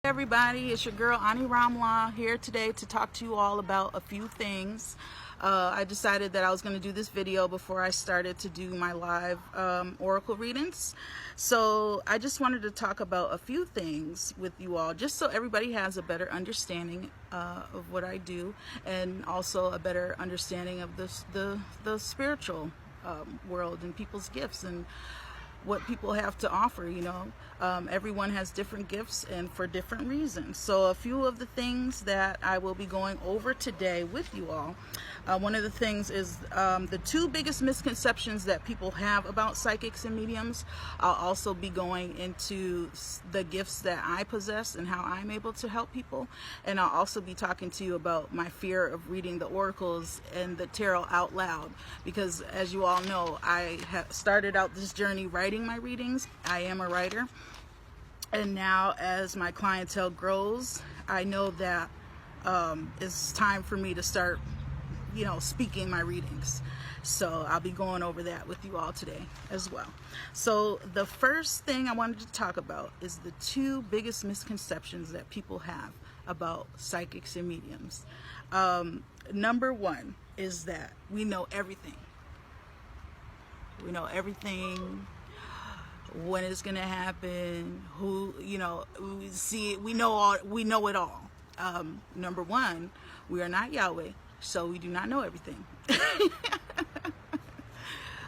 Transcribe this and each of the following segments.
Everybody, it's your girl Ani Ramla here today to talk to you all about a few things. I decided that I was going to do this video before I started to do my live oracle readings. So I just wanted to talk about a few things with you all, just so everybody has a better understanding of what I do, and also a better understanding of the spiritual world and people's gifts and what people have to offer. Everyone has different gifts and for different reasons. So a few of the things that I will be going over today with you all, one of the things is the two biggest misconceptions that people have about psychics and mediums. I'll also be going into the gifts that I possess and how I'm able to help people, and I'll also be talking to you about my fear of reading the oracles and the tarot out loud, because as you all know, I have started out this journey writing my readings. I am a writer, and now as my clientele grows, I know that it's time for me to start speaking my readings. So I'll be going over that with you all today as well. So the first thing I wanted to talk about is the two biggest misconceptions that people have about psychics and mediums. Number one is that we know everything. We know everything, when it's gonna happen, we see it, we know it all. Number one, we are not Yahweh, so we do not know everything.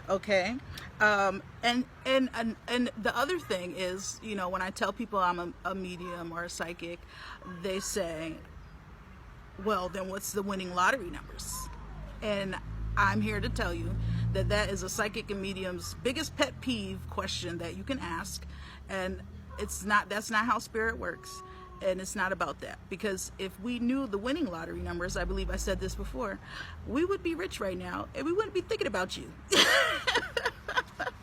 Okay. And the other thing is, when I tell people I'm a medium or a psychic, they say, well, then what's the winning lottery numbers? And I'm here to tell you that that is a psychic and medium's biggest pet peeve question that you can ask, and that's not how spirit works, and it's not about that. Because if we knew the winning lottery numbers, I believe I said this before, we would be rich right now and we wouldn't be thinking about you.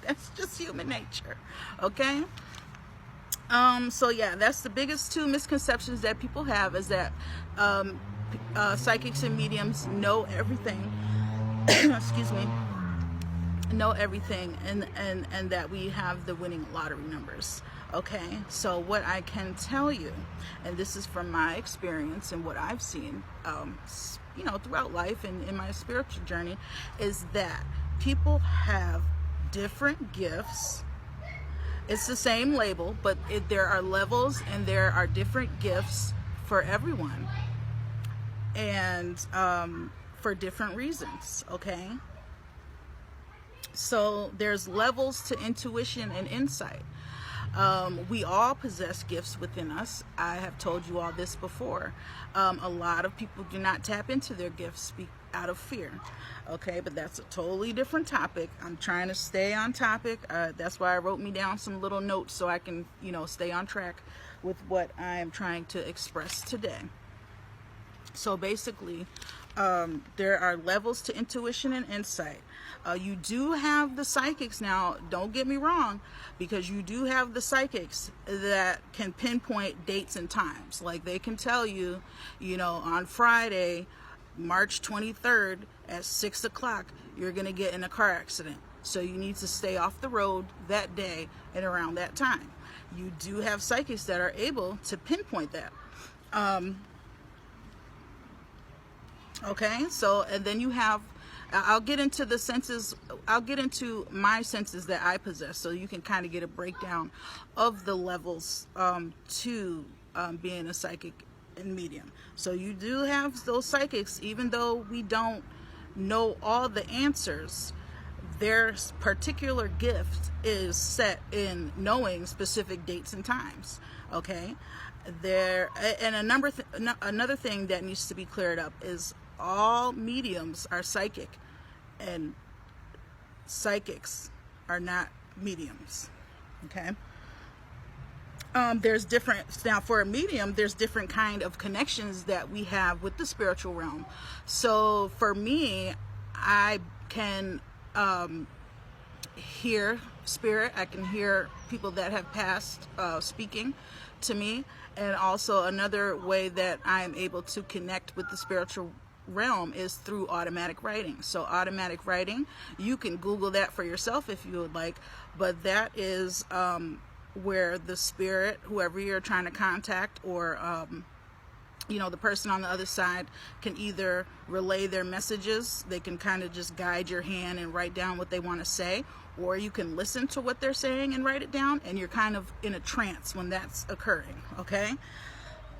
That's just human nature, okay? So yeah, that's the biggest two misconceptions that people have, is that psychics and mediums know everything. Excuse me, know everything, and that we have the winning lottery numbers. Okay, so what I can tell you, and this is from my experience and what I've seen throughout life and in my spiritual journey, is that people have different gifts. It's the same label, but there are levels and there are different gifts for everyone, and for different reasons. Okay, so there's levels to intuition and insight. We all possess gifts within us. I have told you all this before. A lot of people do not tap into their gifts out of fear. Okay, but that's a totally different topic. I'm trying to stay on topic. That's why I wrote me down some little notes so I can stay on track with what I am trying to express today. So basically, there are levels to intuition and insight. You do have the psychics now, don't get me wrong, because you do have the psychics that can pinpoint dates and times. Like, they can tell you, on Friday, March 23rd at 6 o'clock, you're going to get in a car accident. So you need to stay off the road that day and around that time. You do have psychics that are able to pinpoint that. Okay, so, and then you have, I'll get into the senses, I'll get into my senses that I possess, so you can kind of get a breakdown of the levels to being a psychic and medium. So you do have those psychics, even though we don't know all the answers, their particular gift is set in knowing specific dates and times. Okay, and another thing that needs to be cleared up is all mediums are psychic, and psychics are not mediums. Okay, there's different, now for a medium, there's different kind of connections that we have with the spiritual realm. So for me, I can hear spirit, I can hear people that have passed speaking to me, and also another way that I'm able to connect with the spiritual realm is through automatic writing. So automatic writing, you can Google that for yourself if you would like, but that is where the spirit, whoever you're trying to contact, or you know, the person on the other side can either relay their messages. They can kind of just guide your hand and write down what they want to say, or you can listen to what they're saying and write it down, and you're kind of in a trance when that's occurring, okay?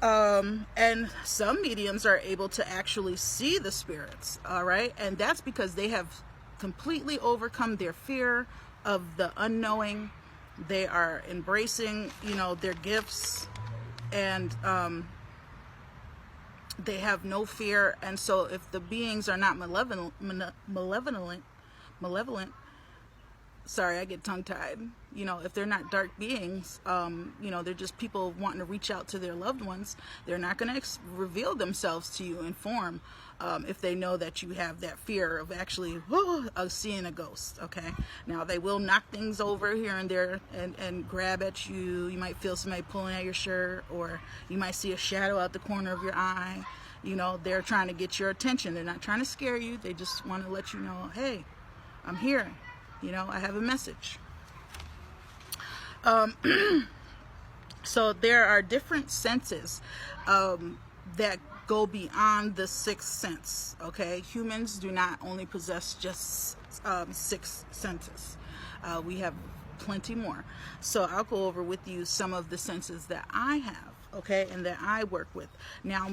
And some mediums are able to actually see the spirits, all right? And that's because they have completely overcome their fear of the unknowing. They are embracing, you know, their gifts, and they have no fear. And so if the beings are not malevolent, sorry, I get tongue-tied, you know, if they're not dark beings, you know, they're just people wanting to reach out to their loved ones, they're not going to reveal themselves to you in form, if they know that you have that fear of actually of seeing a ghost, okay? Now, they will knock things over here and there and grab at you. You might feel somebody pulling at your shirt, or you might see a shadow out the corner of your eye. You know, they're trying to get your attention. They're not trying to scare you. They just want to let you know, hey, I'm here. You know, I have a message. So there are different senses that go beyond the sixth sense, okay? Humans do not only possess just six senses. We have plenty more. So I'll go over with you some of the senses that I have, okay, and that I work with. Now,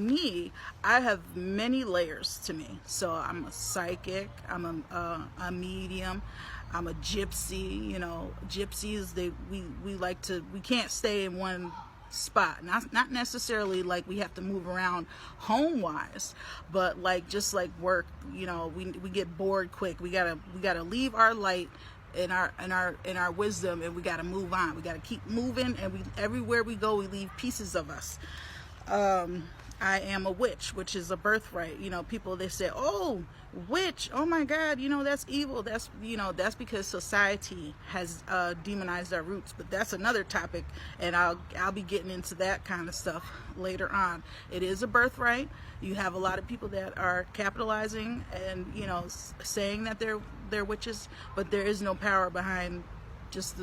I have many layers to me. So I'm a psychic, I'm a medium, I'm a gypsy. You know, gypsies, we can't stay in one spot. Not necessarily like we have to move around home wise, but like just like work, you know, we get bored quick. We gotta leave our light in our wisdom, and we got to move on. We got to keep moving, and everywhere we go, we leave pieces of us. I am a witch, which is a birthright. You know, people, they say, oh, witch, oh my God, you know, that's evil. That's, you know, that's because society has demonized our roots. But that's another topic, and I'll be getting into that kind of stuff later on. It is a birthright. You have a lot of people that are capitalizing and, you know, saying that they're witches, but there is no power behind just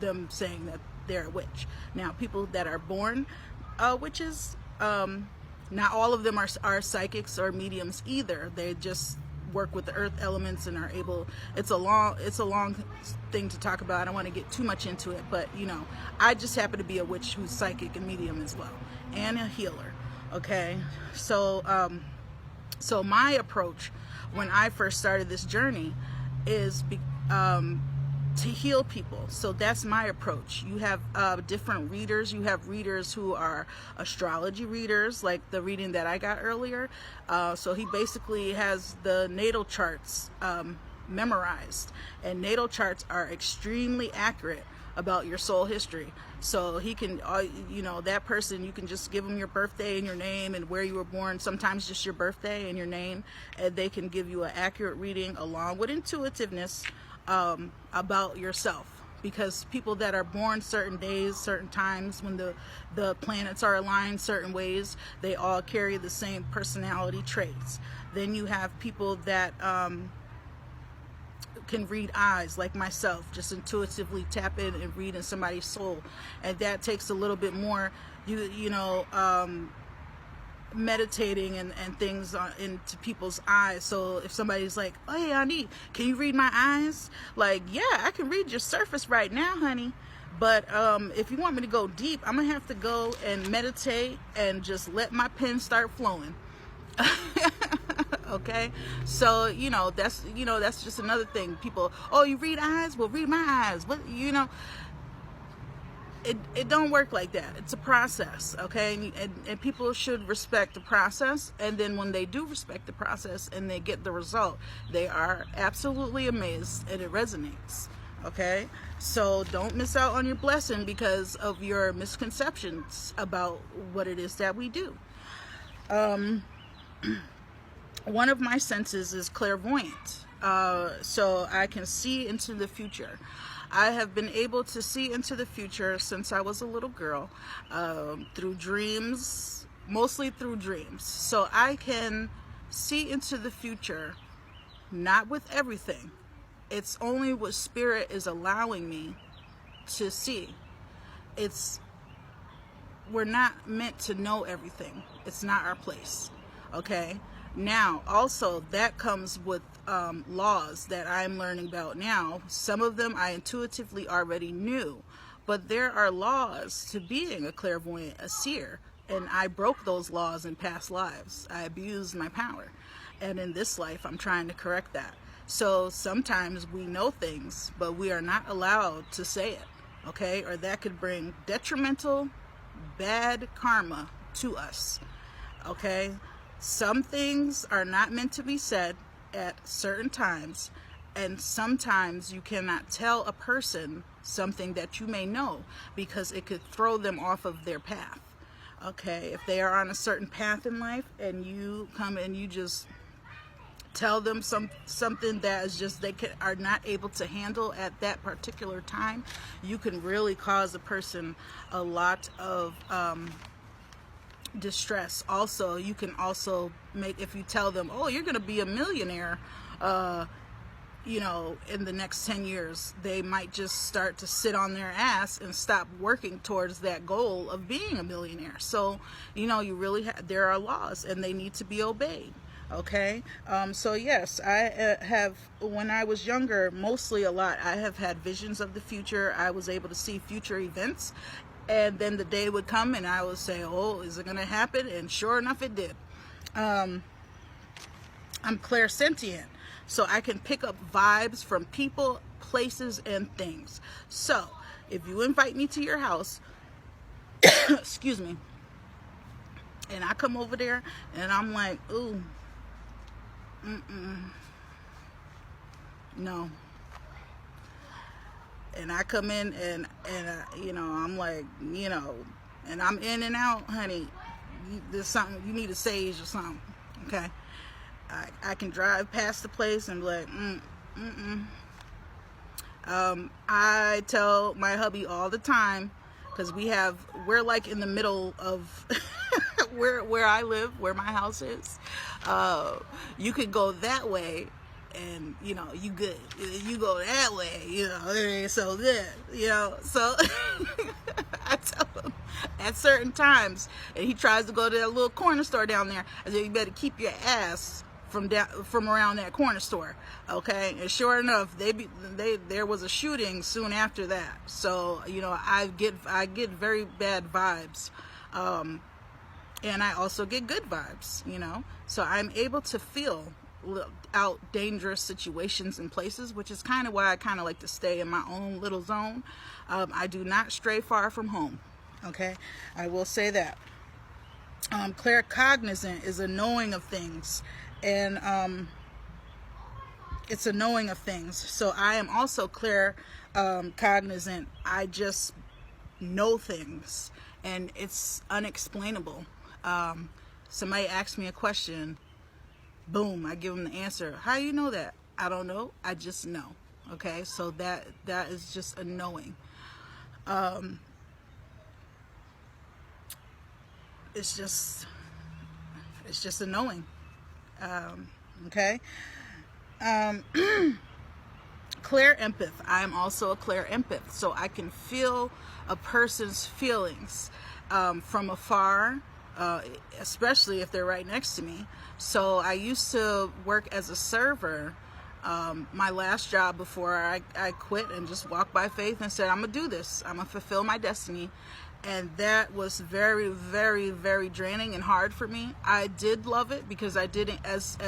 them saying that they're a witch. Now, people that are born witches, not all of them are psychics or mediums either. They just work with the earth elements and are able. It's a long thing to talk about. I don't want to get too much into it, but you know, I just happen to be a witch who's psychic and medium as well, and a healer. Okay, so so my approach when I first started this journey is to heal people. So that's my approach. You have different readers. You have readers who are astrology readers, like the reading that I got earlier. So he basically has the natal charts memorized, and natal charts are extremely accurate about your soul history. So he can, you know, that person, you can just give them your birthday and your name and where you were born, sometimes just your birthday and your name, and they can give you an accurate reading along with intuitiveness about yourself. Because people that are born certain days, certain times, when the planets are aligned certain ways, they all carry the same personality traits. Then you have people that can read eyes, like myself, just intuitively tap in and read in somebody's soul, and that takes a little bit more, you know, meditating and things into people's eyes. So if somebody's like, oh hey honey, can you read my eyes? Like, yeah, I can read your surface right now, honey, but if you want me to go deep, I'm gonna have to go and meditate and just let my pen start flowing. Okay, so you know, that's just another thing. People, oh, you read eyes? Well, read my eyes. What, you know, it don't work like that. It's a process, okay? And people should respect the process, and then when they do respect the process and they get the result, they are absolutely amazed and it resonates. Okay, so don't miss out on your blessing because of your misconceptions about what it is that we do. One of my senses is clairvoyant, so I can see into the future. I have been able to see into the future since I was a little girl, through dreams, mostly through dreams. So I can see into the future, not with everything. It's only what spirit is allowing me to see. we're not meant to know everything. It's not our place. Okay. Now, also, that comes with laws that I'm learning about now. Some of them I intuitively already knew, but there are laws to being a clairvoyant, a seer, and I broke those laws in past lives. I abused my power, and in this life, I'm trying to correct that. So sometimes we know things, but we are not allowed to say it, okay? Or that could bring detrimental, bad karma to us, okay? Some things are not meant to be said at certain times, and sometimes you cannot tell a person something that you may know because it could throw them off of their path. Okay, if they are on a certain path in life and you come and you just tell them something that is just are not able to handle at that particular time, you can really cause a person a lot of distress. Also, you can also make, if you tell them, oh, you're going to be a millionaire, you know, in the next 10 years, they might just start to sit on their ass and stop working towards that goal of being a millionaire. So, you know, you really there are laws and they need to be obeyed. Okay. So yes, I have, when I was younger, mostly a lot, I have had visions of the future. I was able to see future events, and then the day would come and I would say, oh, is it going to happen? And sure enough, it did. I'm clairsentient, so I can pick up vibes from people, places, and things. So if you invite me to your house, excuse me, and I come over there and I'm like, ooh, no. And I come in and you know, I'm like, you know, and I'm in and out, honey, there's something, you need a sage or something, okay? I can drive past the place and be like, I tell my hubby all the time, because we're like in the middle of where I live, where my house is. You could go that way and, you know, you good. You go that way, you know, it ain't so good, you know. So I tell him at certain times, and he tries to go to that little corner store down there, I say, you better keep your ass from around that corner store, okay? And sure enough, there was a shooting soon after that. So, you know, I get very bad vibes, and I also get good vibes, you know. So I'm able to feel out dangerous situations and places, which is kind of why I kind of like to stay in my own little zone. I do not stray far from home, okay? I will say that. Claircognizant is a knowing of things, and it's a knowing of things. So I am also cognizant. I just know things, and it's unexplainable. Somebody asks me a question, boom, I give them the answer. How do you know that? I don't know. I just know. Okay, so that is just a knowing. It's just a knowing. Okay. Clair empath. I am also a clair empath, so I can feel a person's feelings from afar, especially if they're right next to me. So I used to work as a server. My last job before I quit and just walked by faith and said, I'm gonna do this. I'm gonna fulfill my destiny. And that was very, very, very draining and hard for me. I did love it because I didn't, as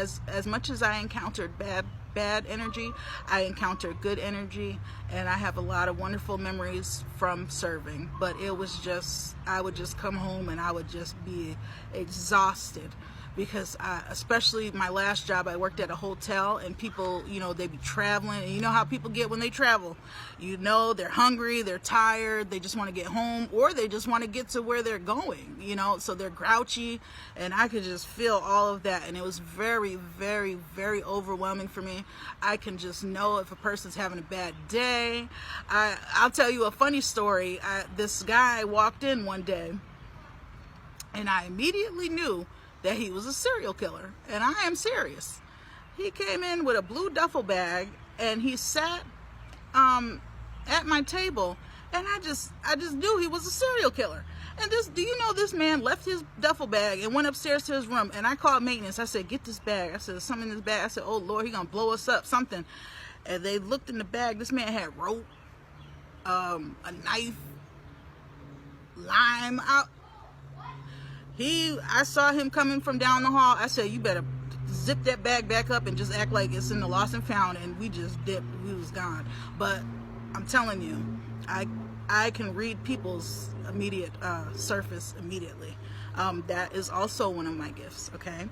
much as I encountered bad energy, I encountered good energy, and I have a lot of wonderful memories from serving. But it was just, I would just come home and I would just be exhausted, because especially my last job, I worked at a hotel, and people, you know, they be traveling, and you know how people get when they travel. You know, they're hungry, they're tired, they just want to get home, or they just want to get to where they're going, you know, so they're grouchy, and I could just feel all of that, and it was very, very, very overwhelming for me. I can just know if a person's having a bad day. I'll tell you a funny story. This guy walked in one day, and I immediately knew that he was a serial killer, and I am serious. He came in with a blue duffel bag, and he sat at my table, And I just knew he was a serial killer. And do you know this man left his duffel bag and went upstairs to his room, and I called maintenance. I said, get this bag. I said, there's something in this bag. I said, oh Lord, he gonna blow us up, something. And they looked in the bag. This man had rope, a knife, lime out. I saw him coming from down the hall. I said, you better zip that bag back up and just act like it's in the lost and found. And we just dipped. We was gone. But I'm telling you, I can read people's immediate surface immediately. That is also one of my gifts. Okay.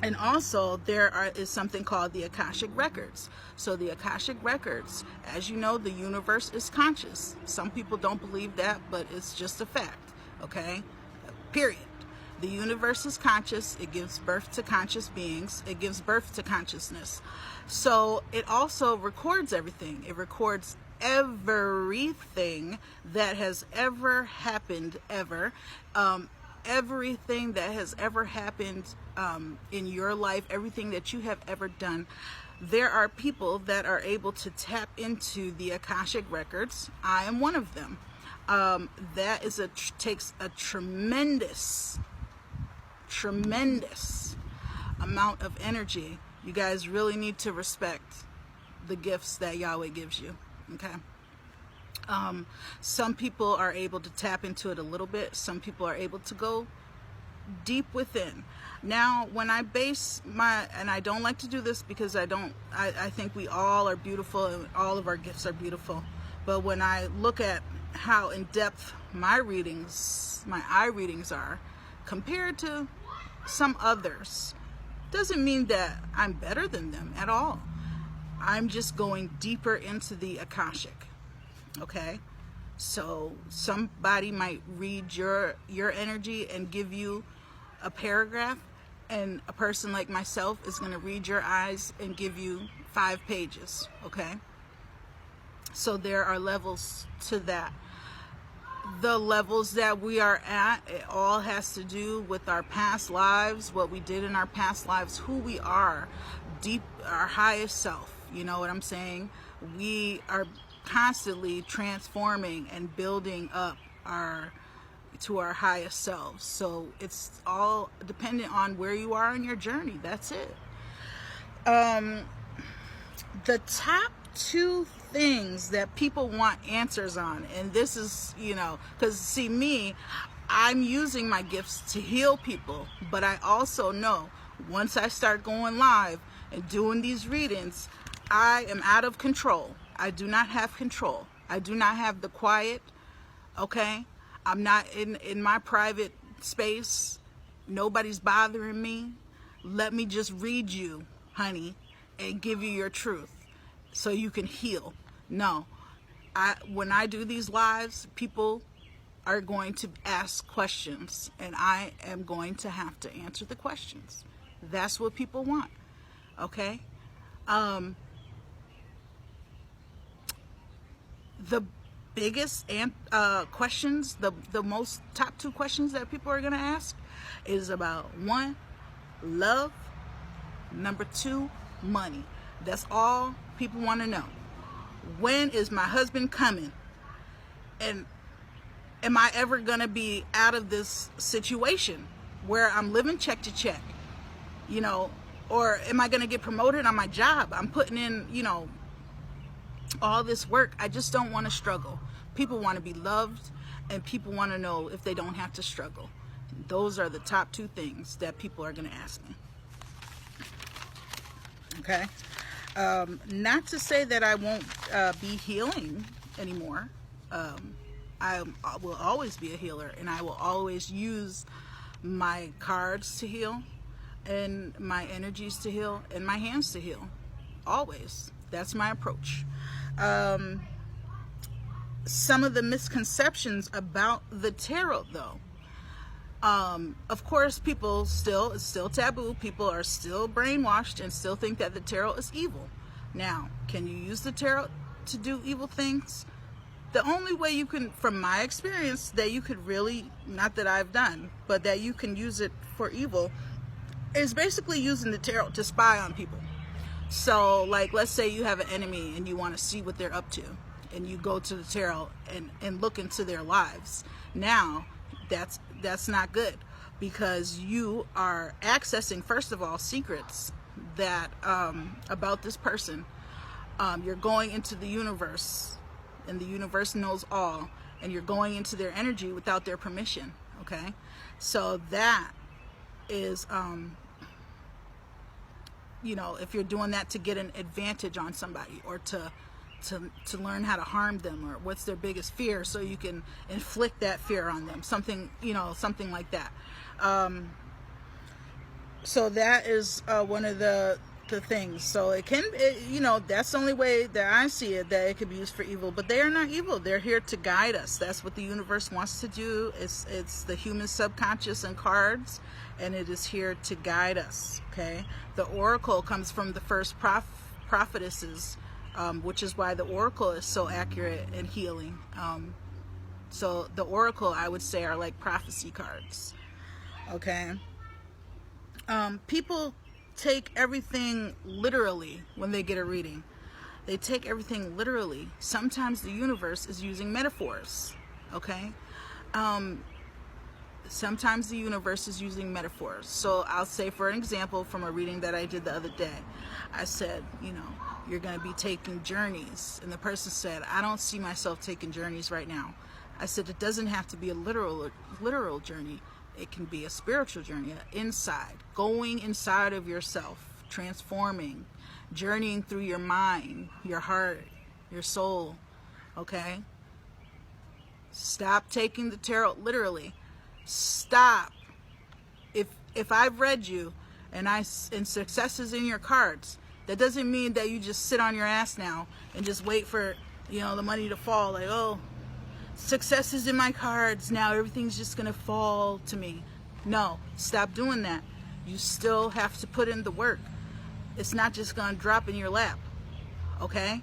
And also there is something called the Akashic Records. So the Akashic Records, as you know, the universe is conscious. Some people don't believe that, but it's just a fact, okay? Period. The universe is conscious. It gives birth to conscious beings. It gives birth to consciousness. So it also records everything. It records everything that has ever happened, everything that has ever happened in your life, everything that you have ever done. There are people that are able to tap into the Akashic Records. I am one of them. That is takes a tremendous amount of energy. You guys really need to respect the gifts that Yahweh gives you. Okay. Some people are able to tap into it a little bit. Some people are able to go deep within. Now, when I base and I don't like to do this because I think we all are beautiful and all of our gifts are beautiful. But when I look at how in depth my eye readings are compared to some others, doesn't mean that I'm better than them at all. I'm just going deeper into the Akashic. Okay, so somebody might read your energy and give you a paragraph, and a person like myself is going to read your eyes and give you 5 pages. Okay, so there are levels to that. The levels that we are at, it all has to do with our past lives, what we did in our past lives, who we are, deep, our highest self. You know what I'm saying? We are constantly transforming and building up to our highest selves. So it's all dependent on where you are in your journey. That's it. The top 2 things that people want answers on, and this is, because see me, I'm using my gifts to heal people, but I also know once I start going live and doing these readings, I am out of control. I do not have control. I do not have the quiet. Okay, I'm not in my private space. Nobody's bothering me. Let me just read you, honey, and give you your truth so you can heal. No, when I do these lives, people are going to ask questions, and I am going to have to answer the questions. That's what people want. Okay. The biggest questions, the most top 2 questions that people are going to ask is about 1, love, number 2, money. That's all people want to know. When is my husband coming? And am I ever going to be out of this situation where I'm living check to check? Or am I going to get promoted on my job? I'm putting in, all this work. I just don't want to struggle. People want to be loved, and people want to know if they don't have to struggle. Those are the top 2 things that people are going to ask me. Okay. Not to say that I won't be healing anymore. I will always be a healer, and I will always use my cards to heal, and my energies to heal, and my hands to heal. Always. That's my approach. Some of the misconceptions about the tarot, though. Of course, it's still taboo. People are still brainwashed and still think that the tarot is evil. Now, can you use the tarot to do evil things? The only way you can, from my experience, that you could really, not that I've done, but that you can use it for evil, is basically using the tarot to spy on people. So like, let's say you have an enemy and you want to see what they're up to, and you go to the tarot and look into their lives. Now that's not good, because you are accessing, first of all, secrets that about this person. You're going into the universe, and the universe knows all, and you're going into their energy without their permission. Okay, so that is you know, if you're doing that to get an advantage on somebody, or to learn how to harm them, or what's their biggest fear, so you can inflict that fear on them, something, you know, something like that. So that is one of the things. So it can, you know, that's the only way that I see it, that it could be used for evil. But they are not evil. They're here to guide us. That's what the universe wants to do. It's the human subconscious and cards, and it is here to guide us. Okay, the oracle comes from the first prophetesses, which is why the oracle is so accurate and healing. So the oracle, I would say, are like prophecy cards. Okay. People take everything literally when they get a reading. They take everything literally. Sometimes the universe is using metaphors. Okay. Sometimes the universe is using metaphors. So I'll say, for an example, from a reading that I did the other day, I said, you know, you're going to be taking journeys. And the person said, I don't see myself taking journeys right now. I said, it doesn't have to be a literal journey. It can be a spiritual journey, inside, going inside of yourself, transforming, journeying through your mind, your heart, your soul. Okay? Stop taking the tarot literally. Stop. If I've read you and success is in your cards, that doesn't mean that you just sit on your ass now and just wait for, you know, the money to fall. Like, oh, success is in my cards now, everything's just gonna fall to me. No, stop doing that. You still have to put in the work. It's not just gonna drop in your lap. Okay?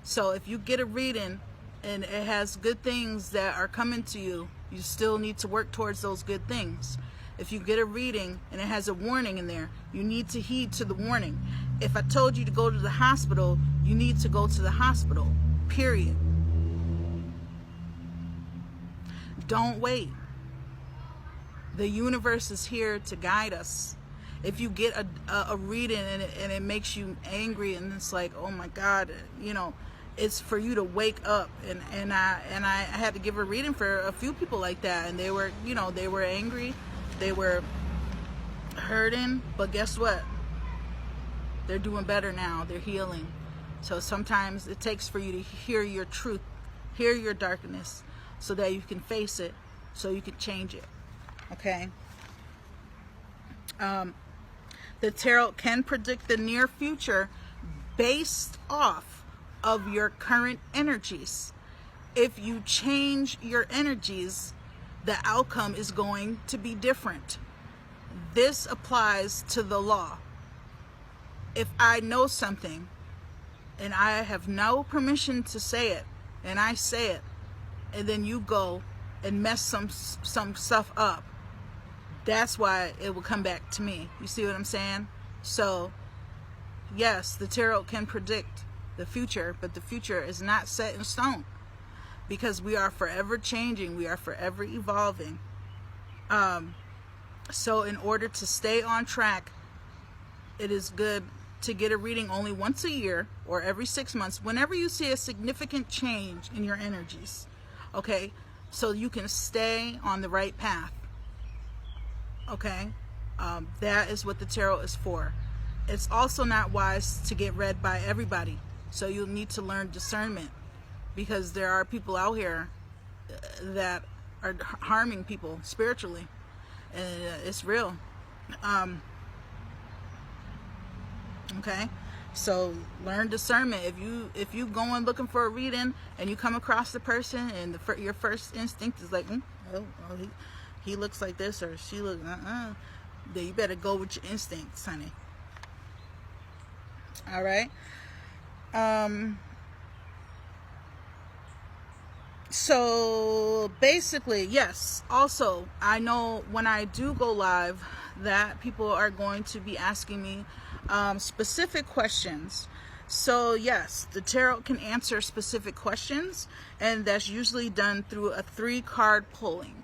So if you get a reading and it has good things that are coming to you, you still need to work towards those good things. If you get a reading and it has a warning in there, you need to heed to the warning. If I told you to go to the hospital, you need to go to the hospital. Period. Don't wait. The universe is here to guide us. If you get a reading and it makes you angry, and it's like, oh my God, you know, it's for you to wake up. And I had to give a reading for a few people like that, and they were, you know, they were angry, they were hurting, but guess what? They're doing better now. They're healing. So sometimes it takes for you to hear your truth, hear your darkness, so that you can face it, so you can change it. Okay? The tarot can predict the near future based off of your current energies. If you change your energies, the outcome is going to be different. This applies to the law. If I know something and I have no permission to say it, and I say it, and then you go and mess some stuff up, that's why it will come back to me. You see what I'm saying? So yes, the tarot can predict the future, but the future is not set in stone, because we are forever changing, we are forever evolving. So in order to stay on track, it is good to get a reading only once a year or every 6 months, whenever you see a significant change in your energies. Okay, so you can stay on the right path. Okay, that is what the tarot is for. It's also not wise to get read by everybody, so you'll need to learn discernment, because there are people out here that are harming people spiritually, and it's real. Okay, so learn discernment. If you go in looking for a reading and you come across the person and your first instinct is like, he looks like this, or she looks, then you better go with your instincts, honey. All right. So basically, yes. Also, I know when I do go live that people are going to be asking me Specific questions. So yes, the tarot can answer specific questions, and that's usually done through a 3-card pulling.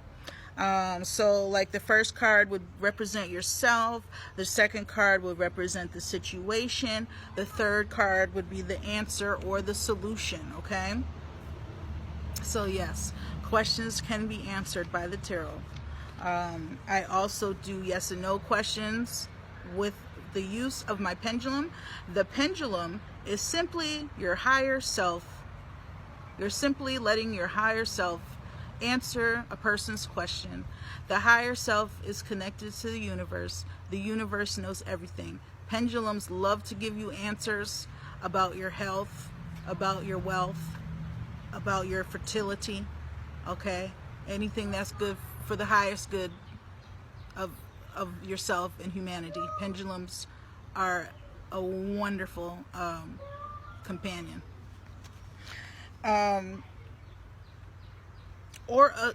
So like the first card would represent yourself, the second card would represent the situation, the third card would be the answer or the solution, okay? So yes, questions can be answered by the tarot. I also do yes and no questions with the use of my pendulum. The pendulum is simply your higher self. You're simply letting your higher self answer a person's question. The higher self is connected to the universe. The universe knows everything. Pendulums love to give you answers about your health, about your wealth, about your fertility, okay? Anything that's good for the highest good of yourself and humanity. Pendulums are a wonderful companion. And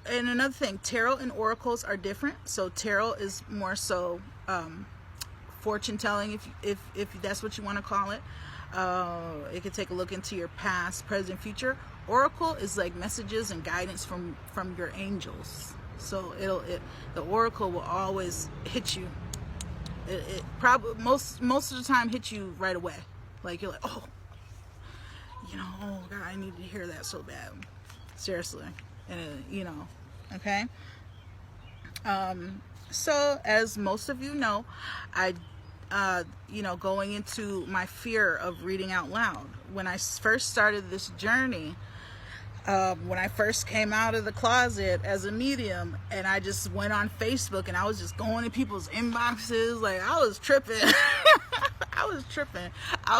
another thing, tarot and oracles are different. So tarot is more so fortune telling, if that's what you want to call it. It can take a look into your past, present, future. Oracle is like messages and guidance from your angels. So the oracle will always hit you. It probably most of the time hits you right away. Like you're like, oh, oh God, I need to hear that so bad. Seriously. And okay. So as most of you know, I going into my fear of reading out loud. When I first started this journey, when I first came out of the closet as a medium, and I just went on Facebook and I was just going to people's inboxes, like I was tripping. I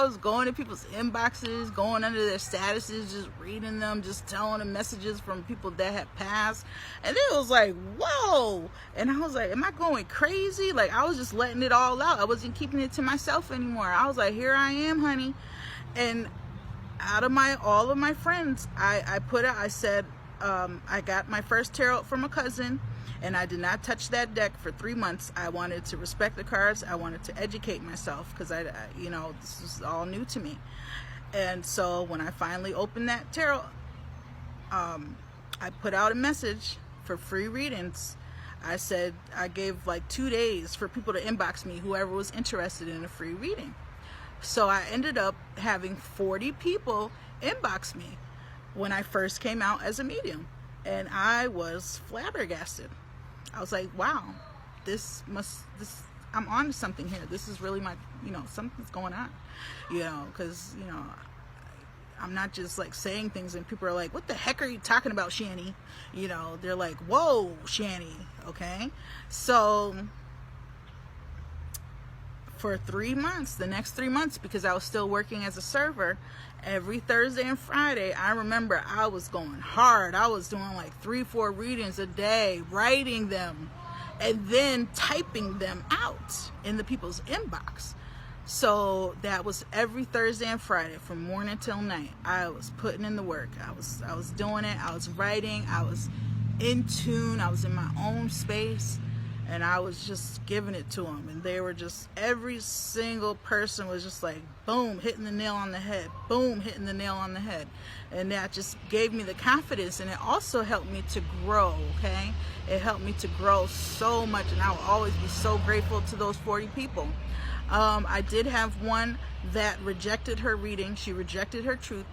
was going to people's inboxes, going under their statuses, just reading them, just telling them messages from people that had passed. And it was like, whoa. And I was like, am I going crazy? Like I was just letting it all out. I wasn't keeping it to myself anymore. I was like, here I am, honey. And out of all of my friends, I said, I got my first tarot from a cousin, and I did not touch that deck for 3 months. I wanted to respect the cards. I wanted to educate myself because this is all new to me. And so when I finally opened that tarot, I put out a message for free readings. I said I gave like 2 days for people to inbox me, whoever was interested in a free reading. So I ended up having 40 people inbox me when I first came out as a medium. And I was flabbergasted. I was like, wow, I'm on to something here. This is really my, something's going on, because, I'm not just like saying things and people are like, what the heck are you talking about, Shani? They're like, whoa, Shani. Okay. So for 3 months, the next 3 months, because I was still working as a server, every Thursday and Friday, I remember I was going hard. I was doing like 3-4 readings a day, writing them, and then typing them out in the people's inbox. So that was every Thursday and Friday from morning till night. I was putting in the work. I was doing it. I was writing. I was in tune. I was in my own space. And I was just giving it to them. And they were just, every single person was just like, boom, hitting the nail on the head. Boom, hitting the nail on the head. And that just gave me the confidence. And it also helped me to grow, okay? It helped me to grow so much. And I will always be so grateful to those 40 people. I did have one that rejected her reading. She rejected her truth.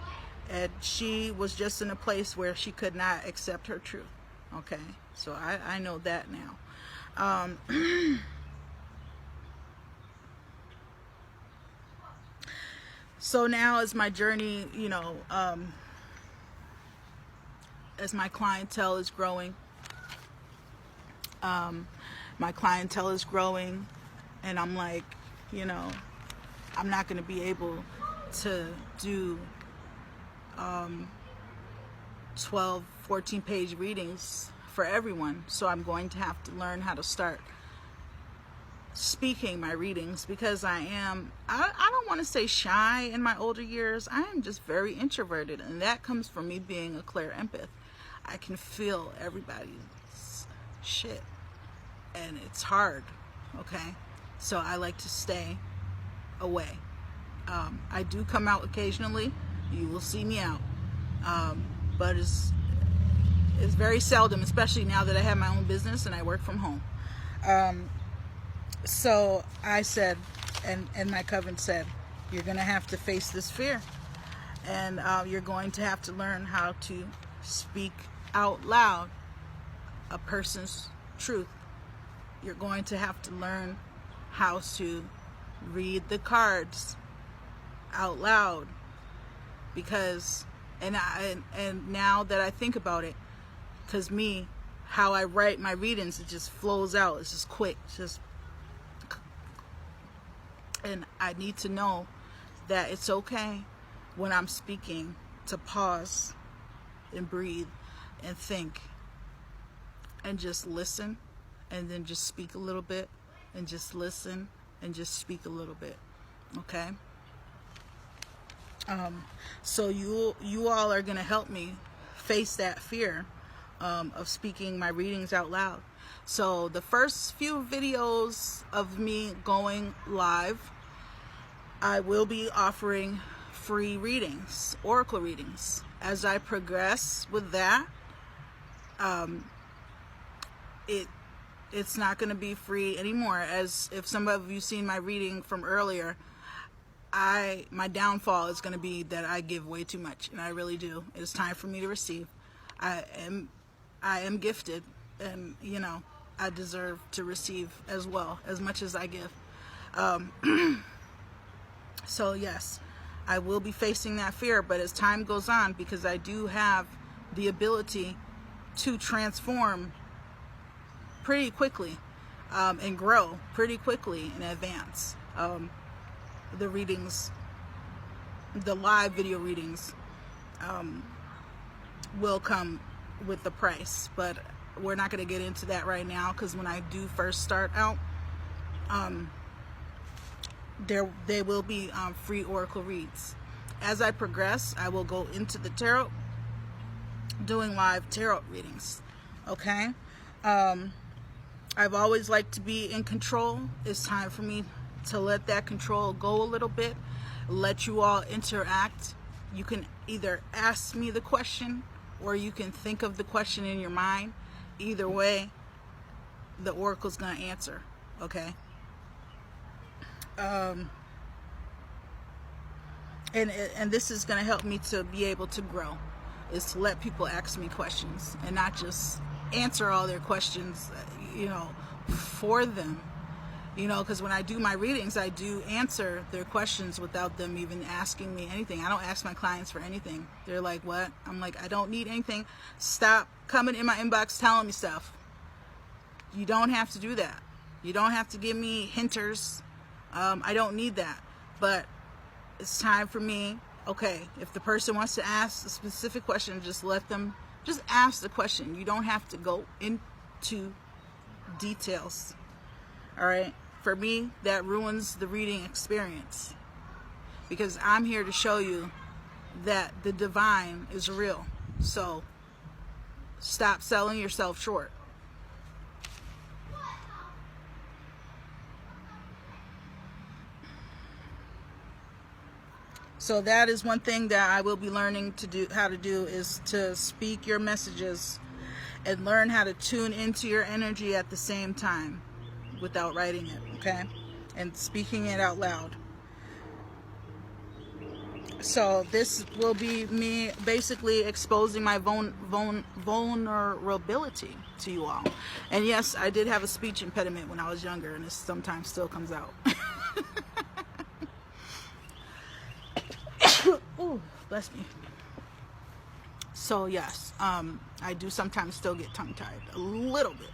And she was just in a place where she could not accept her truth. Okay? So I know that now. So now as my journey, as my clientele is growing, and I'm like, I'm not going to be able to do 12, 14-page readings for everyone. So I'm going to have to learn how to start speaking my readings, because I don't want to say shy in my older years. I am just very introverted, and that comes from me being a clair empath. I can feel everybody's shit, and it's hard, okay? So I like to stay away. I do come out occasionally. You will see me out. But it's very seldom, especially now that I have my own business and I work from home. So I said, and my coven said, you're going to have to face this fear. And you're going to have to learn how to speak out loud a person's truth. You're going to have to learn how to read the cards out loud, because and now that I think about it, because how I write my readings, it just flows out. It's just quick. It's just, and I need to know that it's okay when I'm speaking to pause and breathe and think and just listen, and then just speak a little bit, and just listen and just speak a little bit. Okay? So you all are going to help me face that fear of speaking my readings out loud. So the first few videos of me going live, I will be offering free readings, oracle readings. As I progress with that, it's not going to be free anymore. As if some of you seen my reading from earlier, my downfall is going to be that I give way too much, and I really do. It's time for me to receive. I am gifted, and I deserve to receive as well, as much as I give. So yes, I will be facing that fear, but as time goes on, because I do have the ability to transform pretty quickly and grow pretty quickly in advance. The readings, the live video readings, will come with the price, but we're not going to get into that right now, because when I do first start out, they will be free oracle reads. As I progress, I will go into the tarot, doing live tarot readings. Okay? I've always liked to be in control. It's time for me to let that control go a little bit, let you all interact. You can either ask me the question, or you can think of the question in your mind. Either way, the oracle's going to answer. Okay? And this is going to help me to be able to grow, is to let people ask me questions and not just answer all their questions, for them. Because when I do my readings, I do answer their questions without them even asking me anything. I don't ask my clients for anything. They're like, what? I'm like, I don't need anything. Stop coming in my inbox telling me stuff. You don't have to do that. You don't have to give me hinters. I don't need that. But it's time for me, okay, if the person wants to ask a specific question, just let them, just ask the question. You don't have to go into details. All right? For me, that ruins the reading experience, because I'm here to show you that the divine is real. So stop selling yourself short. So that is one thing that I will be learning how to do is to speak your messages and learn how to tune into your energy at the same time without writing it, okay? And speaking it out loud. So this will be me basically exposing my vulnerability to you all. And yes, I did have a speech impediment when I was younger, and it sometimes still comes out. Ooh, bless me. So yes, I do sometimes still get tongue-tied a little bit.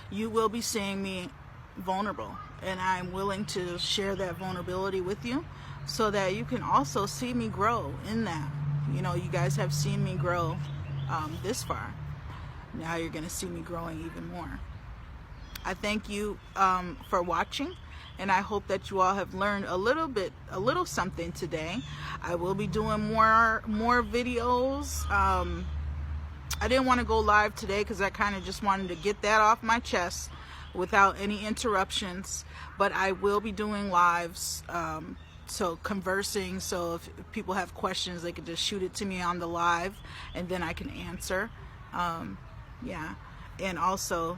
You will be seeing me vulnerable, and I'm willing to share that vulnerability with you so that you can also see me grow in that. You guys have seen me grow this far. Now you're going to see me growing even more. I thank you for watching, and I hope that you all have learned a little something today. I will be doing more videos. I didn't want to go live today because I kind of just wanted to get that off my chest without any interruptions, but I will be doing lives, so conversing, so if people have questions, they can just shoot it to me on the live and then I can answer. Yeah, and also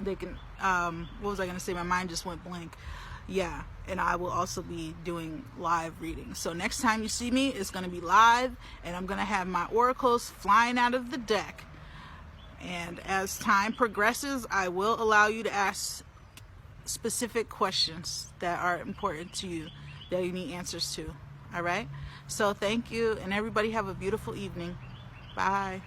they can, what was I going to say? My mind just went blank. Yeah, and I will also be doing live readings. So next time you see me, it's going to be live, and I'm going to have my oracles flying out of the deck. And as time progresses, I will allow you to ask specific questions that are important to you, that you need answers to. All right? So thank you, and everybody have a beautiful evening. Bye.